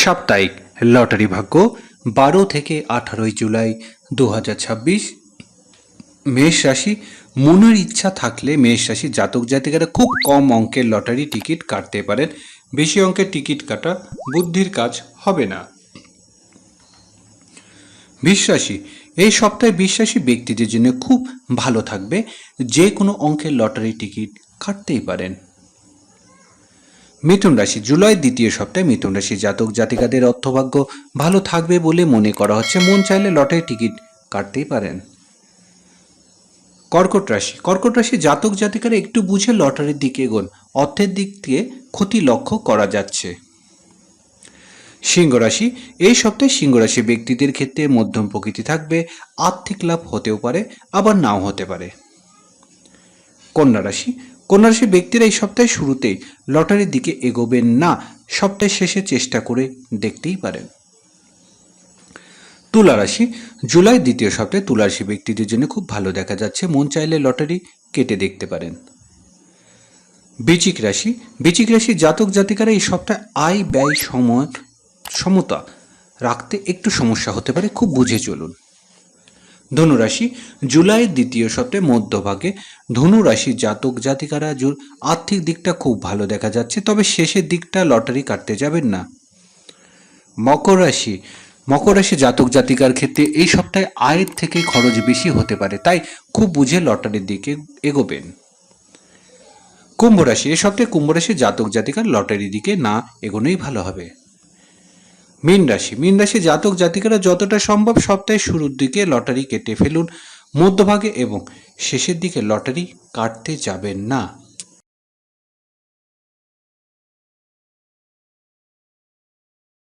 সাপ্তাহিক লটারি ভাগ্য 12 থেকে 18 জুলাই 2026। মেষ রাশি। মনের ইচ্ছা থাকলে মেষ রাশি জাতক জাতিকারা খুব কম অঙ্কের লটারি টিকিট কাটতে পারেন। বেশি অঙ্কের টিকিট কাটা বুদ্ধির কাজ হবে না। বৃষ রাশি। এই সপ্তাহে বৃষ রাশি ব্যক্তিদের জন্য খুব ভালো থাকবে। যে কোনো অঙ্কের লটারি টিকিট কাটতেই পারেন। মিথুন রাশি। জুলাই দ্বিতীয় সপ্তাহে মিথুন রাশি জাতক জাতিকাদের অর্থভাগ্য ভালো থাকবে বলে মনে করা হচ্ছে। মন চাইলে লটারি টিকিট কাটতেই পারেন। কর্কট রাশি। কর্কট রাশি জাতক জাতিকারা একটু বুঝে লটারির দিকে এগোন। অর্থের দিক দিয়ে ক্ষতি লক্ষ্য করা যাচ্ছে। সিংহ রাশি। এই সপ্তাহে সিংহ রাশি ব্যক্তিদের ক্ষেত্রে মধ্যম প্রকৃতি থাকবে। আর্থিক লাভ হতেও পারে, আবার নাও হতে পারে। কন্যা রাশি। কন্যা রাশি ব্যক্তিরা এই সপ্তাহের শুরুতেই লটারির দিকে এগোবেন না। সপ্তাহের শেষে চেষ্টা করে দেখতেই পারেন। তুলা রাশি। জুলাই দ্বিতীয় সপ্তাহে তুলা রাশি ব্যক্তিদের জন্য খুব ভালো দেখা যাচ্ছে। মন চাইলে লটারি কেটে দেখতে পারেন। বৃশ্চিক রাশি। বৃশ্চিক রাশি জাতক জাতিকারা এই সপ্তাহে আয় ব্যয় সমতা রাখতে একটু সমস্যা হতে পারে, খুব বুঝে চলুন। ধনুরাশি। জুলাইয়ের দ্বিতীয় সপ্তাহে মধ্যভাগে ধনুরাশি জাতক জাতিকারা আর্থিক দিকটা খুব ভালো দেখা যাচ্ছে, তবে শেষের দিকটা লটারি কাটতে যাবেন না। মকর রাশি। মকর রাশি জাতক জাতিকার ক্ষেত্রে এই সপ্তাহে আয়ের থেকে খরচ বেশি হতে পারে, তাই খুব বুঝে লটারির দিকে এগোবেন। কুম্ভ রাশি। এই সপ্তাহে কুম্ভ রাশি জাতক জাতিকার লটারির দিকে না এগোনোই ভালো হবে। মীন রাশি। মীন রাশি জাতক জাতিকারা যতটা সম্ভব সপ্তাহের শুরুর দিকে লটারি কেটে ফেলুন। মধ্যভাগে এবং শেষের দিকে লটারি কাটতে যাবেন না।